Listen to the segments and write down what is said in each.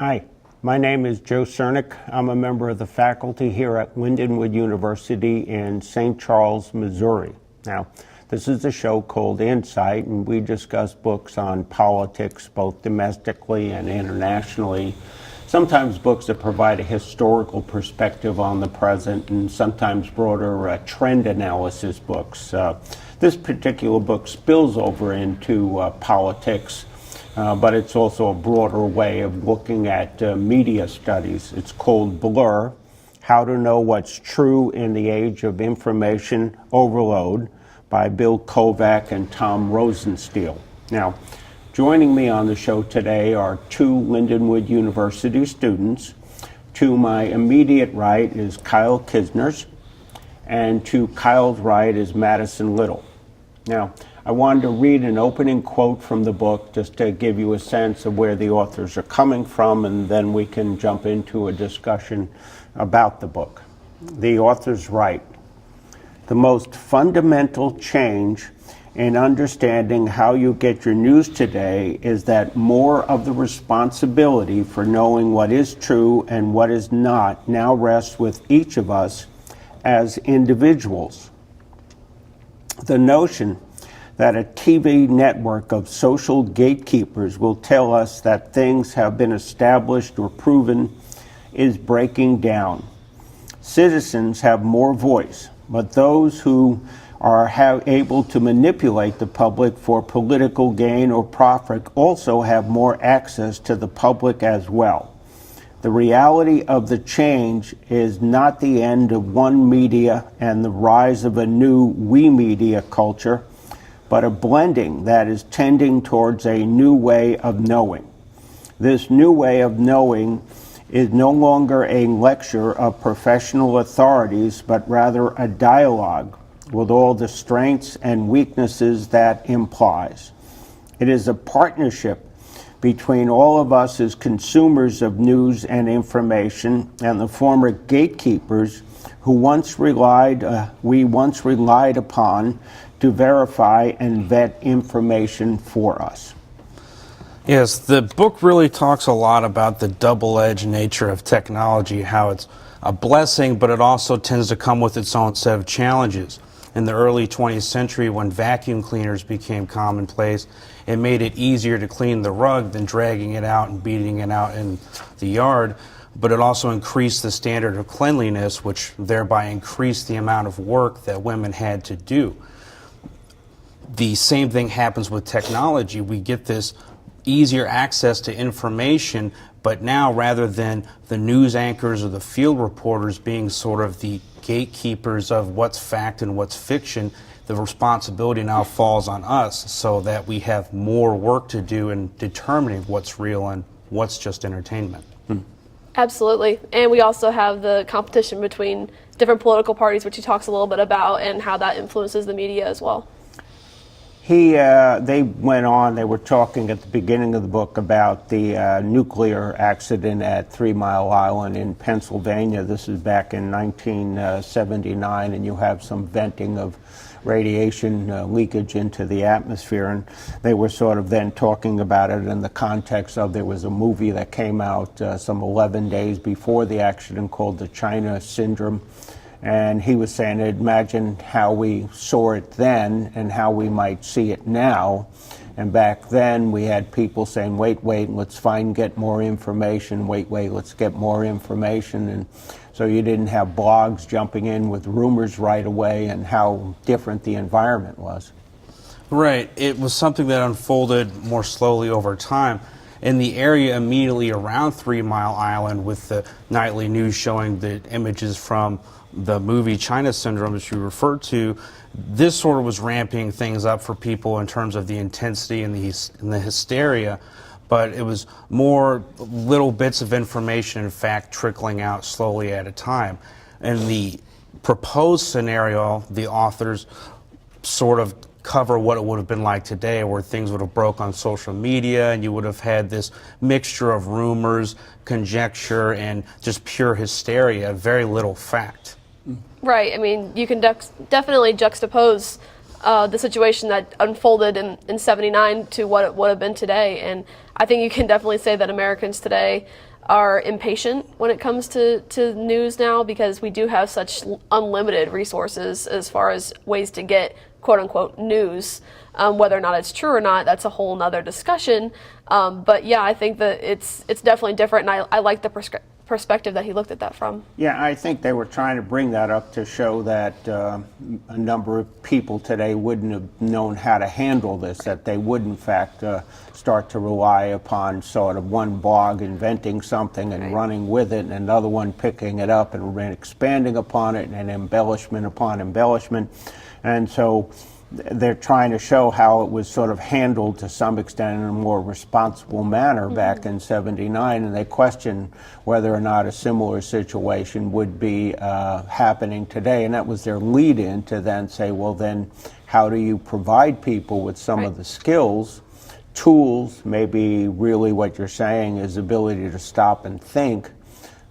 Hi, my name is Joe Cernik. I'm a member of the faculty here at Lindenwood University in St. Charles, Missouri. Now, this is a show called Insight, and we discuss books on politics, both domestically and internationally. Sometimes books that provide a historical perspective on the present, and sometimes broader trend analysis books. This particular book spills over into politics, but it's also a broader way of looking at media studies. It's called Blur: How to Know What's True in the Age of Information Overload by Bill Kovach and Tom Rosenstiel. Now, joining me on the show today are two Lindenwood University students. To my immediate right is Kyle Kisner, and to Kyle's right is Madison Liddle. Now, I wanted to read an opening quote from the book just to give you a sense of where the authors are coming from, and then we can jump into a discussion about the book. The authors write, "The most fundamental change in understanding how you get your news today is that more of the responsibility for knowing what is true and what is not now rests with each of us as individuals. The notion that a TV network of social gatekeepers will tell us that things have been established or proven is breaking down. Citizens have more voice, but those who are able to manipulate the public for political gain or profit also have more access to the public as well. The reality of the change is not the end of one media and the rise of a new we media culture, but a blending that is tending towards a new way of knowing. This new way of knowing is no longer a lecture of professional authorities, but rather a dialogue with all the strengths and weaknesses that implies. It is a partnership between all of us as consumers of news and information and the former gatekeepers who we once relied upon to verify and vet information for us." Yes, the book really talks a lot about the double-edged nature of technology, how it's a blessing, but it also tends to come with its own set of challenges. In the early 20th century, when vacuum cleaners became commonplace, it made it easier to clean the rug than dragging it out and beating it out in the yard, but it also increased the standard of cleanliness, which thereby increased the amount of work that women had to do. The same thing happens with technology. We get this easier access to information, but now rather than the news anchors or the field reporters being sort of the gatekeepers of what's fact and what's fiction, the responsibility now falls on us so that we have more work to do in determining what's real and what's just entertainment. Absolutely. And we also have the competition between different political parties, which he talks a little bit about, and how that influences the media as well. They went on, they were talking at the beginning of the book about the nuclear accident at 3 Mile Island in Pennsylvania. This is back in 1979, and you have some venting of radiation leakage into the atmosphere. And they were sort of then talking about it in the context of there was a movie that came out some 11 days before the accident called The China Syndrome. And he was saying, imagine how we saw it then and how we might see it now. And back then we had people saying, wait, let's get more information. Wait, let's get more information. And so you didn't have blogs jumping in with rumors right away, and how different the environment was. Right. It was something that unfolded more slowly over time. In the area immediately around 3 Mile Island, with the nightly news showing the images from the movie China Syndrome, as you referred to, this sort of was ramping things up for people in terms of the intensity and the hysteria, but it was more little bits of information, in fact, trickling out slowly at a time. In the proposed scenario, the authors sort of cover what it would have been like today, where things would have broke on social media and you would have had this mixture of rumors, conjecture, and just pure hysteria, very little fact. Right. I mean, you can definitely juxtapose the situation that unfolded in '79 to what it would have been today. And I think you can definitely say that Americans today are impatient when it comes to news now, because we do have such unlimited resources as far as ways to get quote unquote news. Whether or not it's true or not, that's a whole nother discussion. But yeah, I think that it's definitely different, and I like the perspective that he looked at that from. Yeah, I think they were trying to bring that up to show that a number of people today wouldn't have known how to handle this, that they would in fact start to rely upon sort of one blog inventing something and running with it, and another one picking it up and expanding upon it, and embellishment upon embellishment. And so they're trying to show how it was sort of handled to some extent in a more responsible manner back in '79, and they question whether or not a similar situation would be happening today. And that was their lead-in to then say, well, then how do you provide people with some of the skills, tools, maybe really what you're saying is ability to stop and think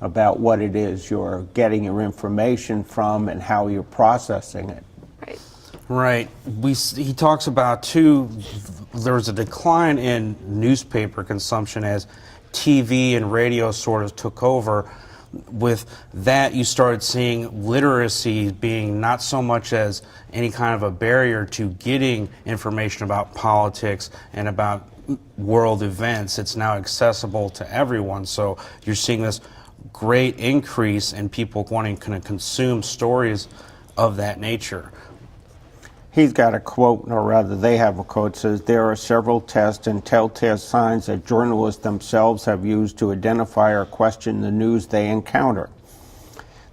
about what it is you're getting your information from and how you're processing it. Right. He talks about, too, there was a decline in newspaper consumption as TV and radio sort of took over. With that, you started seeing literacy being not so much as any kind of a barrier to getting information about politics and about world events. It's now accessible to everyone. So you're seeing this great increase in people wanting to consume stories of that nature. He's got a quote, or rather they have a quote, says, there are several tests and telltale signs that journalists themselves have used to identify or question the news they encounter.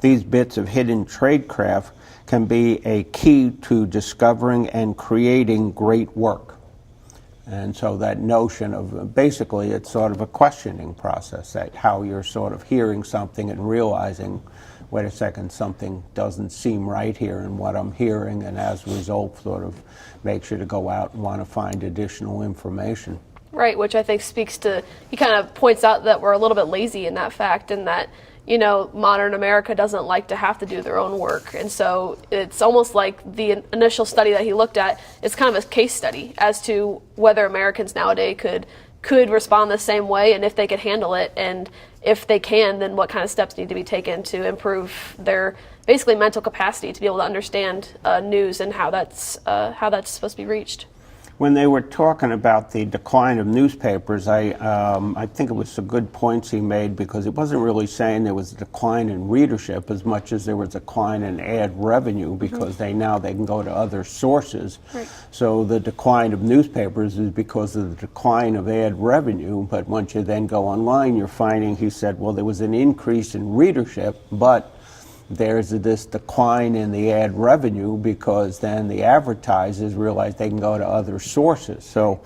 These bits of hidden tradecraft can be a key to discovering and creating great work. And so that notion of, basically it's sort of a questioning process, that how you're sort of hearing something and realizing, wait a second, something doesn't seem right here in what I'm hearing, and as a result sort of makes you to go out and want to find additional information. Right, which I think speaks to, he kind of points out that we're a little bit lazy in that fact, and that, you know, modern America doesn't like to have to do their own work. And so it's almost like the initial study that he looked at is kind of a case study as to whether Americans nowadays could respond the same way, and if they could handle it, and if they can, then what kind of steps need to be taken to improve their basically mental capacity to be able to understand news and how that's supposed to be reached. When they were talking about the decline of newspapers, I think it was some good points he made, because it wasn't really saying there was a decline in readership as much as there was a decline in ad revenue, because they can go to other sources. Right. So the decline of newspapers is because of the decline of ad revenue, but once you then go online, you're finding, he said, well, there was an increase in readership, but there's this decline in the ad revenue because then the advertisers realize they can go to other sources. So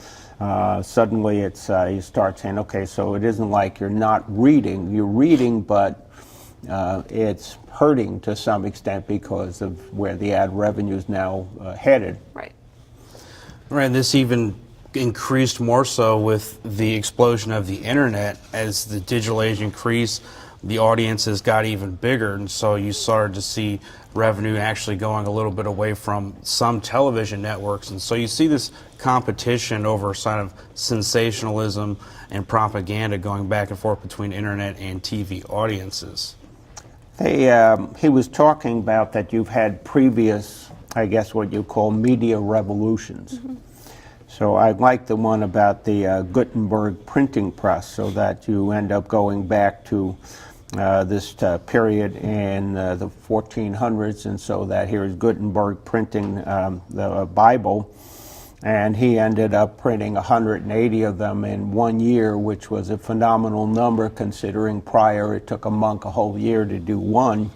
suddenly it's you start saying, okay, so it isn't like you're not reading. You're reading, but it's hurting to some extent because of where the ad revenue is now headed. Right. Right. This even increased more so with the explosion of the internet. As the digital age increased, the audiences got even bigger, and so you started to see revenue actually going a little bit away from some television networks. And so you see this competition over sort of sensationalism and propaganda going back and forth between internet and TV audiences. He was talking about that you've had previous, I guess what you call media revolutions. Mm-hmm. So I like the one about the Gutenberg printing press, so that you end up going back to this period in the 1400s, and so that here's Gutenberg printing the Bible, and he ended up printing 180 of them in 1 year, which was a phenomenal number considering prior it took a monk a whole year to do one.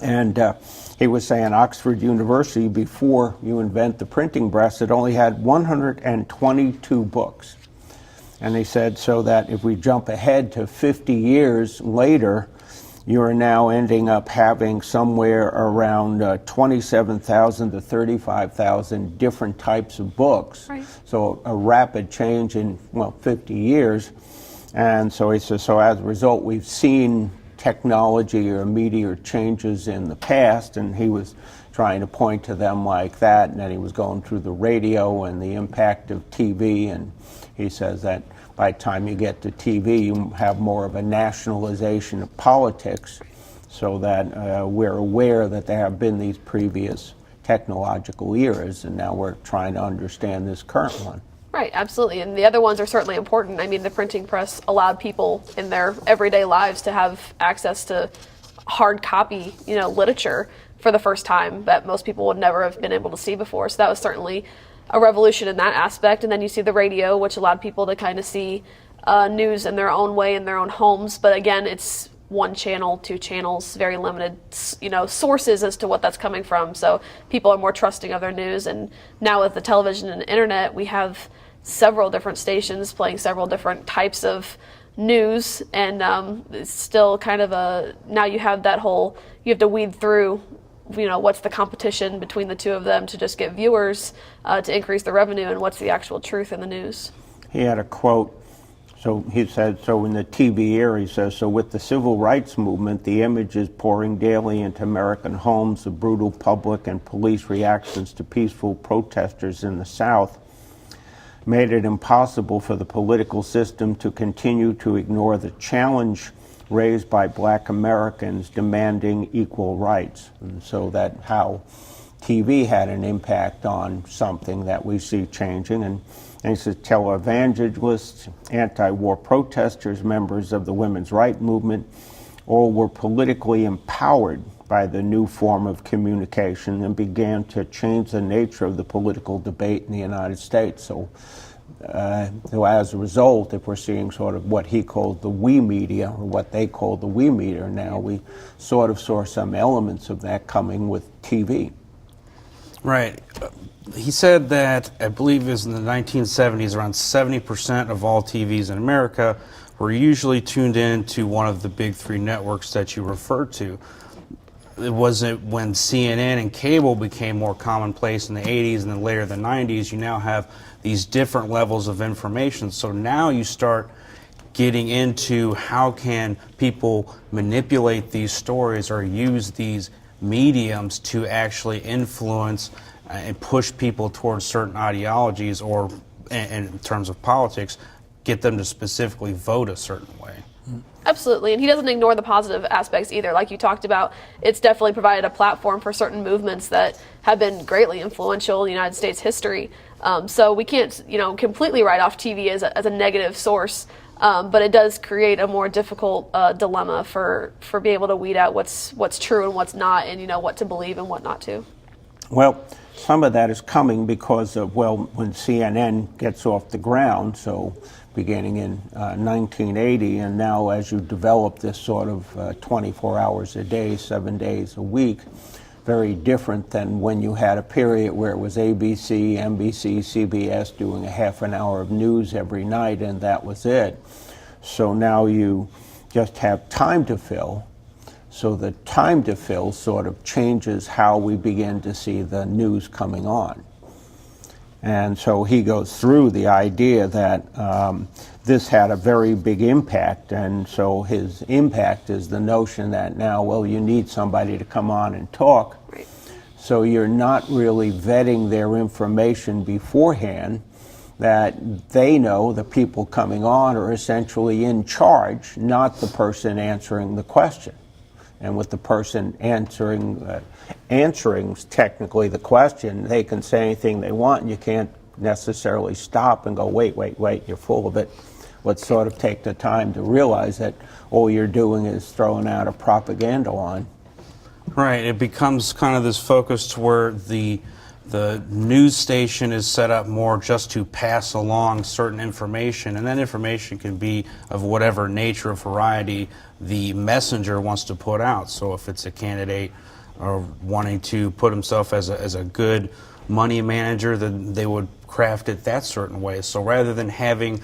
And he was saying Oxford University, before you invent the printing press, it only had 122 books. And they said, so that if we jump ahead to 50 years later, you're now ending up having somewhere around 27,000 to 35,000 different types of books. Right. So a rapid change in, 50 years. And so he says, so as a result, we've seen technology or meteor changes in the past, and he was trying to point to them like that, and then he was going through the radio and the impact of TV, and he says that by the time you get to TV, you have more of a nationalization of politics, so that we're aware that there have been these previous technological eras, and now we're trying to understand this current one. Right, absolutely. And the other ones are certainly important. I mean, the printing press allowed people in their everyday lives to have access to hard copy, literature for the first time that most people would never have been able to see before. So that was certainly a revolution in that aspect. And then you see the radio, which allowed people to kind of see news in their own way in their own homes. But again, it's one channel, two channels, very limited, sources as to what that's coming from. So people are more trusting of their news. And now with the television and internet, we have several different stations playing several different types of news, and it's still kind of now you have to weed through, what's the competition between the two of them to just get viewers to increase the revenue, and what's the actual truth in the news. He had a quote. So he said, so in the TV era, he says, so with the civil rights movement, the images pouring daily into American homes of brutal public and police reactions to peaceful protesters in the South made it impossible for the political system to continue to ignore the challenge raised by black Americans demanding equal rights. And so that how TV had an impact on something that we see changing. And he says televangelists, anti-war protesters, members of the women's rights movement, all were politically empowered by the new form of communication and began to change the nature of the political debate in the United States. So as a result, if we're seeing sort of what he called the we media, or what they call the we media now, we sort of saw some elements of that coming with TV. Right. He said that, I believe it was in the 1970s, around 70% of all TVs in America were usually tuned in to one of the big three networks that you referred to. It wasn't when CNN and cable became more commonplace in the 80s and then later the 90s, you now have these different levels of information. So now you start getting into how can people manipulate these stories or use these mediums to actually influence and push people towards certain ideologies, or in terms of politics, get them to specifically vote a certain way. Absolutely, and he doesn't ignore the positive aspects either. Like you talked about, it's definitely provided a platform for certain movements that have been greatly influential in United States history. So we can't, completely write off TV as a negative source, but it does create a more difficult dilemma for being able to weed out what's true and what's not, and what to believe and what not to. Well, some of that is coming because of, when CNN gets off the ground, so beginning in 1980, and now as you develop this sort of 24 hours a day, 7 days a week, very different than when you had a period where it was ABC, NBC, CBS doing a half an hour of news every night, and that was it. So now you just have time to fill. So the time to fill sort of changes how we begin to see the news coming on. And so he goes through the idea that this had a very big impact, and so his impact is the notion that now, you need somebody to come on and talk. Right. So you're not really vetting their information beforehand, that they know the people coming on are essentially in charge, not the person answering the question. And with the person answering technically the question, they can say anything they want, and you can't necessarily stop and go, wait, you're full of it. Let's sort of take the time to realize that all you're doing is throwing out a propaganda line. Right. It becomes kind of this focus to where the news station is set up more just to pass along certain information, and that information can be of whatever nature or variety the messenger wants to put out. So if it's a candidate or wanting to put himself as a good money manager, then they would craft it that certain way. So rather than having,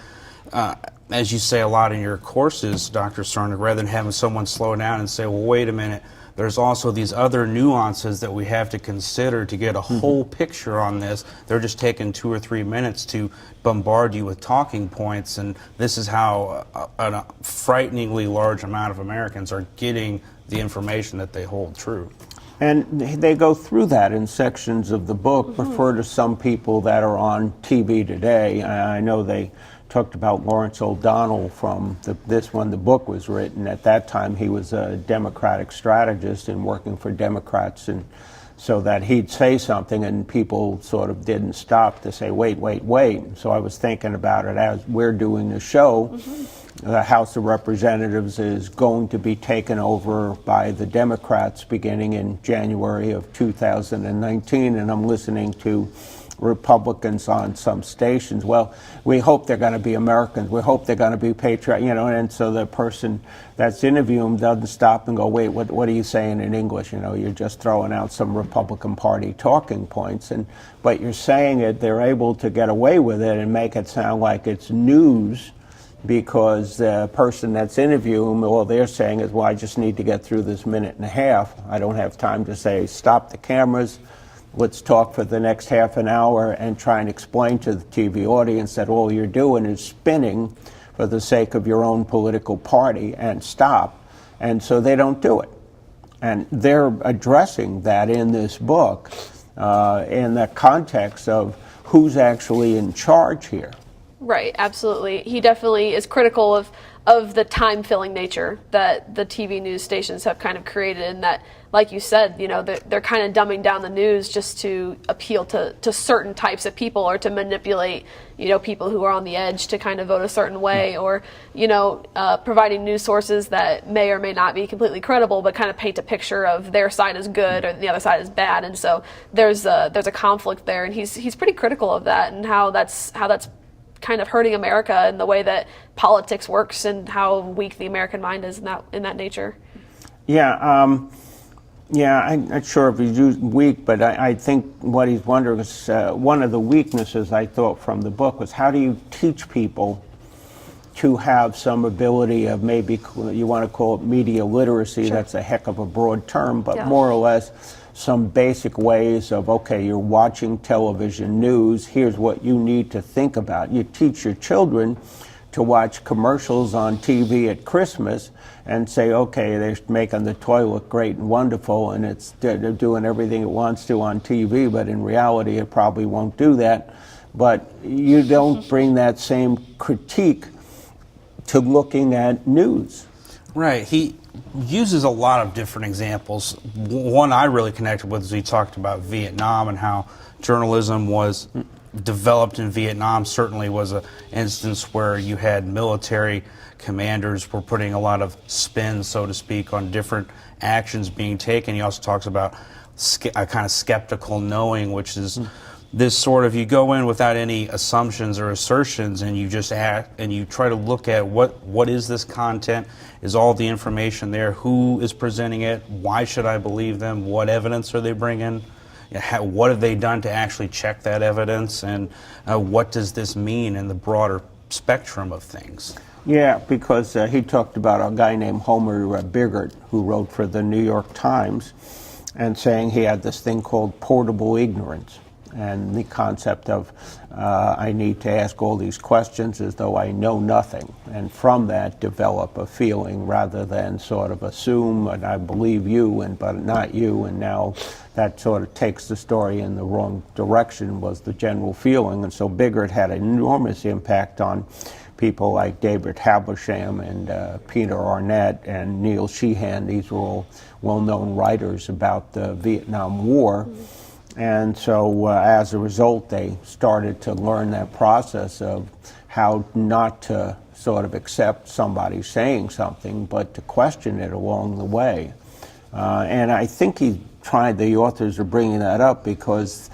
as you say a lot in your courses, Dr. Cernik, rather than having someone slow down and say, well, wait a minute, there's also these other nuances that we have to consider to get a whole picture on this. They're just taking 2 or 3 minutes to bombard you with talking points, and this is how a frighteningly large amount of Americans are getting the information that they hold true. And they go through that in sections of the book, refer to some people that are on TV today. I know they talked about Lawrence O'Donnell from this when the book was written. At that time, he was a Democratic strategist and working for Democrats, and so that he'd say something and people sort of didn't stop to say, wait, wait, wait. So I was thinking about it as we're doing the show. The House of Representatives is going to be taken over by the Democrats beginning in January of 2019, and I'm listening to Republicans on some stations. Well, we hope they're going to be Americans. We hope they're going to be patriotic, and so the person that's interviewing doesn't stop and go, wait, what are you saying in English? You're just throwing out some Republican Party talking points, but you're saying it, they're able to get away with it and make it sound like it's news, because the person that's interviewing, all they're saying is, well, I just need to get through this minute and a half. I don't have time to say, stop the cameras, let's talk for the next half an hour, and try and explain to the TV audience that all you're doing is spinning for the sake of your own political party, and stop. And so they don't do it. And they're addressing that in this book in the context of who's actually in charge here. Right, absolutely. He definitely is critical of the time-filling nature that the TV news stations have kind of created, and that, like you said, they're kind of dumbing down the news just to appeal to certain types of people, or to manipulate, people who are on the edge to kind of vote a certain way, or, providing news sources that may or may not be completely credible, but kind of paint a picture of their side is good or the other side is bad. And so there's a conflict there, and he's pretty critical of that, and how that's kind of hurting America and the way that politics works, and how weak the American mind is in that nature. Yeah, I'm not sure if he's used weak, but I think what he's wondering is one of the weaknesses I thought from the book was, how do you teach people to have some ability of, maybe you want to call it media literacy? Sure. That's a heck of a broad term, but more or less some basic ways of, okay, you're watching television news, here's what you need to think about. You teach your children to watch commercials on TV at Christmas and say, okay, they're making the toy look great and wonderful, and they're doing everything it wants to on TV, but in reality it probably won't do that. But you don't bring that same critique to looking at news. Right. He uses a lot of different examples. One I really connected with is he talked about Vietnam and how journalism was developed in Vietnam. Certainly was an instance where you had military commanders were putting a lot of spin, so to speak, on different actions being taken. He also talks about a kind of skeptical knowing, which is this sort of, you go in without any assumptions or assertions, and you just act and you try to look at what is this content, is all the information there, who is presenting it, why should I believe them, what evidence are they bringing, what have they done to actually check that evidence, and what does this mean in the broader spectrum of things. Yeah, because he talked about a guy named Homer Biggert, who wrote for the New York Times, and saying he had this thing called portable ignorance. And the concept of I need to ask all these questions as though I know nothing, and from that develop a feeling rather than sort of assume, and I believe you, but not you, and now that sort of takes the story in the wrong direction, was the general feeling. And so Biggert had an enormous impact on people like David Habersham and Peter Arnett and Neil Sheehan. These were all well-known writers about the Vietnam War. And so as a result, they started to learn that process of how not to sort of accept somebody saying something, but to question it along the way. And I think the authors are bringing that up because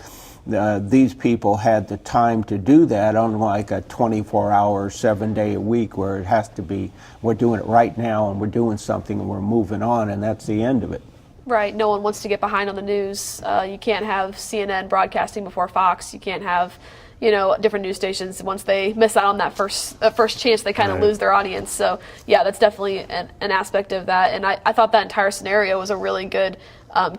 these people had the time to do that, unlike a 24-hour, 7-day-a-week where it has to be, we're doing it right now and we're doing something and we're moving on, and that's the end of it. Right. No one wants to get behind on the news. You can't have CNN broadcasting before Fox. You can't have, different news stations, once they miss out on that first chance, they kind of Right. lose their audience. So yeah, that's definitely an aspect of that. And I thought that entire scenario was a really good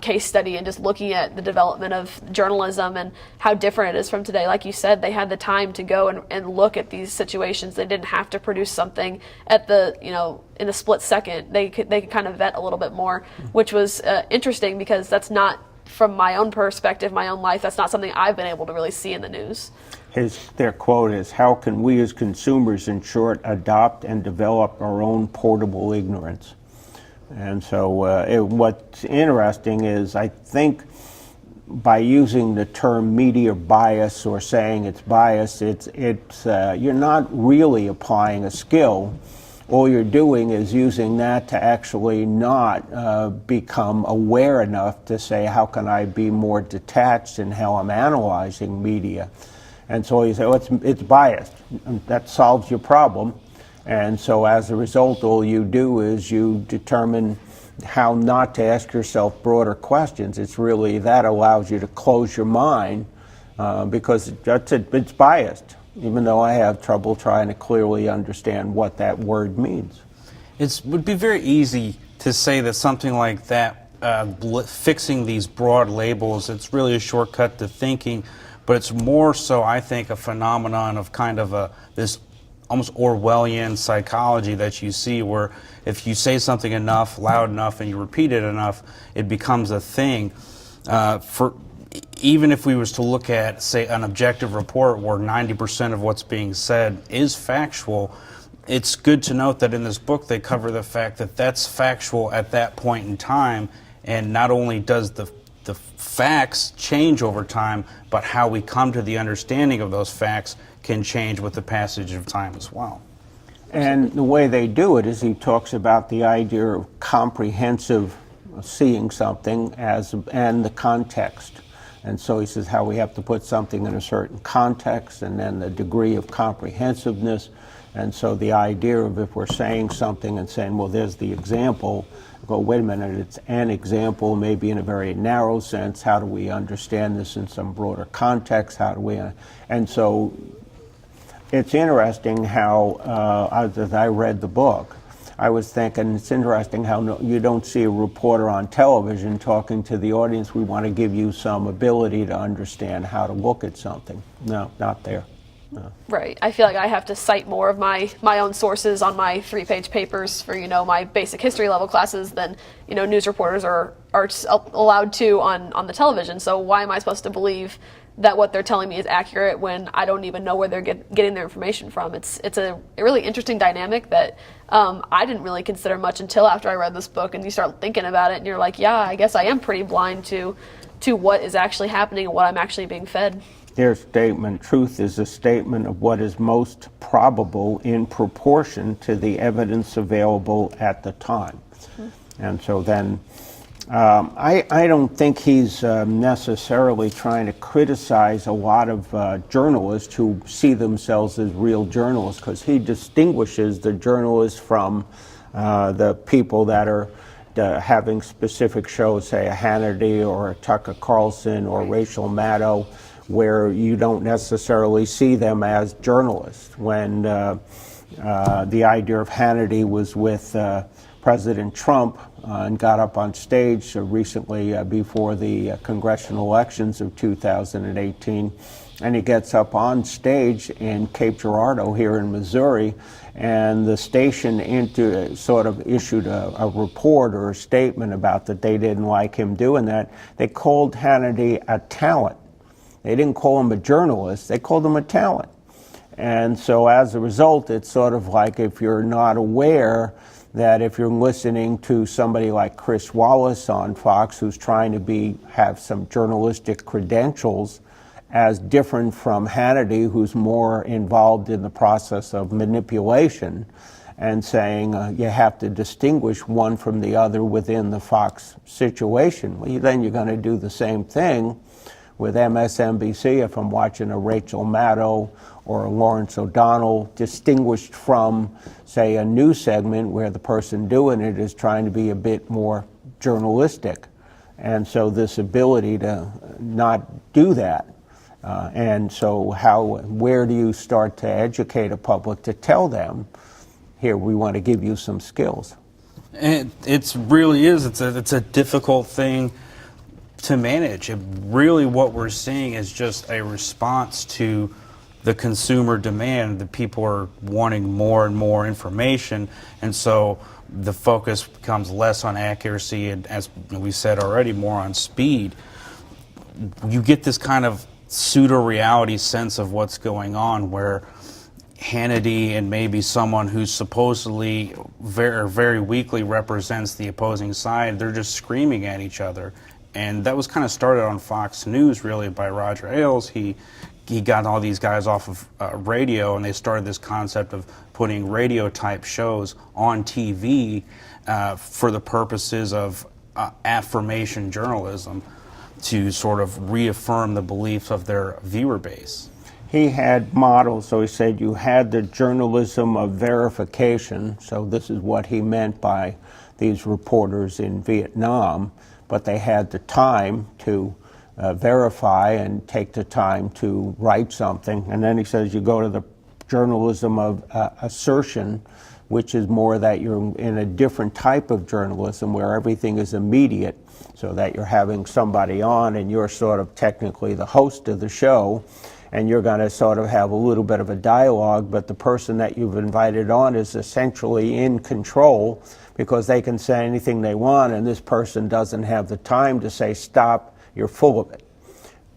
case study and just looking at the development of journalism and how different it is from today. Like you said, they had the time to go and look at these situations. They didn't have to produce something at the, in the split second. They could kind of vet a little bit more, which was interesting because that's not, from my own perspective, my own life, that's not something I've been able to really see in the news. Their quote is, "How can we as consumers, in short, adopt and develop our own portable ignorance?" And so what's interesting is, I think by using the term media bias or saying it's bias, you're not really applying a skill. All you're doing is using that to actually not become aware enough to say, how can I be more detached in how I'm analyzing media? And so you say, oh, it's biased. And that solves your problem. And so as a result, all you do is you determine how not to ask yourself broader questions. It's really, that allows you to close your mind because it's biased, even though I have trouble trying to clearly understand what that word means. It would be very easy to say that something like that, fixing these broad labels, it's really a shortcut to thinking, but it's more so, I think, a phenomenon of kind of this almost Orwellian psychology that you see, where if you say something enough, loud enough, and you repeat it enough, it becomes a thing. Even if we was to look at, say, an objective report where 90% of what's being said is factual, it's good to note that in this book they cover the fact that that's factual at that point in time, and not only does the facts change over time, but how we come to the understanding of those facts can change with the passage of time as well. And the way they do it is he talks about the idea of comprehensive seeing something and the context. And so he says how we have to put something in a certain context and then the degree of comprehensiveness. And so the idea of if we're saying something and saying, well, there's the example, go, wait a minute, it's an example, maybe in a very narrow sense. How do we understand this in some broader context? How do we, and so it's interesting how, as I read the book, I was thinking it's interesting how you don't see a reporter on television talking to the audience, we want to give you some ability to understand how to look at something. No, not there. No. Right. I feel like I have to cite more of my own sources on my 3-page papers for, my basic history level classes than, news reporters are allowed to on the television. So why am I supposed to believe that what they're telling me is accurate when I don't even know where they're getting their information from? It's a really interesting dynamic that I didn't really consider much until after I read this book, and you start thinking about it and you're like, yeah, I guess I am pretty blind to what is actually happening and what I'm actually being fed. Their statement, truth is a statement of what is most probable in proportion to the evidence available at the time. Mm-hmm. And so then I don't think he's necessarily trying to criticize a lot of journalists who see themselves as real journalists, because he distinguishes the journalists from the people that are having specific shows, say a Hannity or a Tucker Carlson or Rachel Maddow, where you don't necessarily see them as journalists. When the idea of Hannity was with President Trump and got up on stage recently before the congressional elections of 2018, and he gets up on stage in Cape Girardeau here in Missouri, and the station sort of issued a report or a statement about that they didn't like him doing that. They called Hannity a talent. They didn't call him a journalist, they called him a talent. And so as a result, it's sort of like if you're not aware that if you're listening to somebody like Chris Wallace on Fox, who's trying to have some journalistic credentials, as different from Hannity, who's more involved in the process of manipulation, and saying you have to distinguish one from the other within the Fox situation. Well, then you're going to do the same thing with MSNBC if I'm watching a Rachel Maddow or a Lawrence O'Donnell, distinguished from, say, a news segment where the person doing it is trying to be a bit more journalistic. And so this ability to not do that And so where do you start to educate a public to tell them, here, we want to give you some skills? And it really is. It's a difficult thing to manage. Really what we're seeing is just a response to the consumer demand. The people are wanting more and more information, and so the focus becomes less on accuracy and, as we said already, more on speed. You get this kind of pseudo-reality sense of what's going on, where Hannity and maybe someone who supposedly very weakly represents the opposing side, they're just screaming at each other. And that was kind of started on Fox News, really, by Roger Ailes. He got all these guys off of radio, and they started this concept of putting radio-type shows on TV for the purposes of affirmation journalism, to sort of reaffirm the beliefs of their viewer base. He had models, so he said you had the journalism of verification, so this is what he meant by these reporters in Vietnam, but they had the time to verify and take the time to write something. And then he says you go to the journalism of assertion, which is more that you're in a different type of journalism where everything is immediate, so that you're having somebody on and you're sort of technically the host of the show, and you're going to sort of have a little bit of a dialogue, but the person that you've invited on is essentially in control because they can say anything they want, and this person doesn't have the time to say, stop, you're full of it.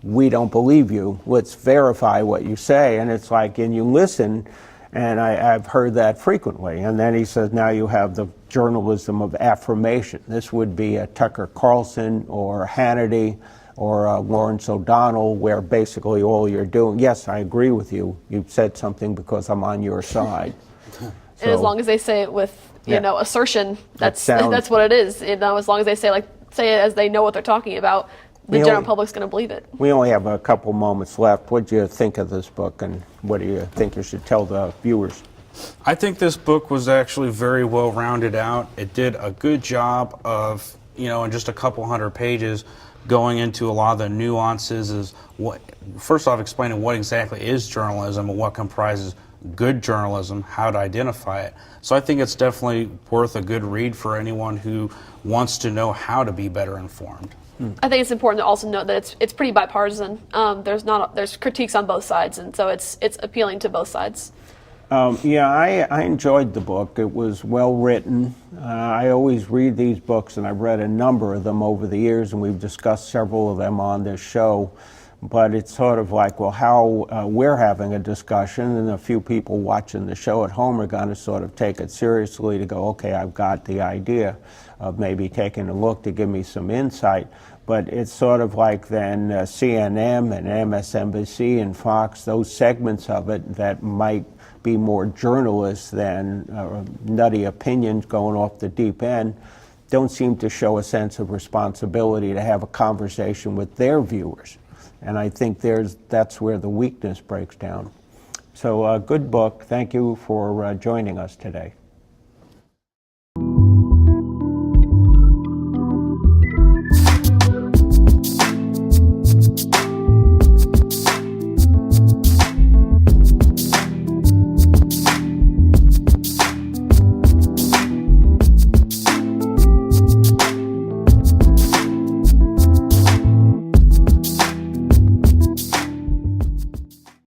We don't believe you. Let's verify what you say. And it's like, and you listen, and I've heard that frequently. And then he says, now you have the journalism of affirmation. This would be a Tucker Carlson or Hannity or Lawrence O'Donnell, where basically all you're doing, yes, I agree with you. You've said something because I'm on your side. And as long as they say it with, you know, assertion, that's what it is. You know, as long as they say it as they know what they're talking about, the general public's going to believe it. We only have a couple moments left. What do you think of this book, and what do you think you should tell the viewers? I think this book was actually very well rounded out. It did a good job of, you know, in just a couple hundred pages, going into a lot of the nuances, is first off explaining what exactly is journalism and what comprises good journalism, how to identify it. So I think it's definitely worth a good read for anyone who wants to know how to be better informed. I think it's important to also note that it's pretty bipartisan. There's critiques on both sides, and so it's appealing to both sides. Yeah, I enjoyed the book. It was well written. I always read these books, and I've read a number of them over the years, and we've discussed several of them on this show. But it's sort of like, well, how we're having a discussion, and a few people watching the show at home are going to sort of take it seriously to go, okay, I've got the idea of maybe taking a look to give me some insight. But it's sort of like then CNN and MSNBC and Fox, those segments of it that might be more journalists than nutty opinions going off the deep end, don't seem to show a sense of responsibility to have a conversation with their viewers. And I think that's where the weakness breaks down. So good book. Thank you for joining us today.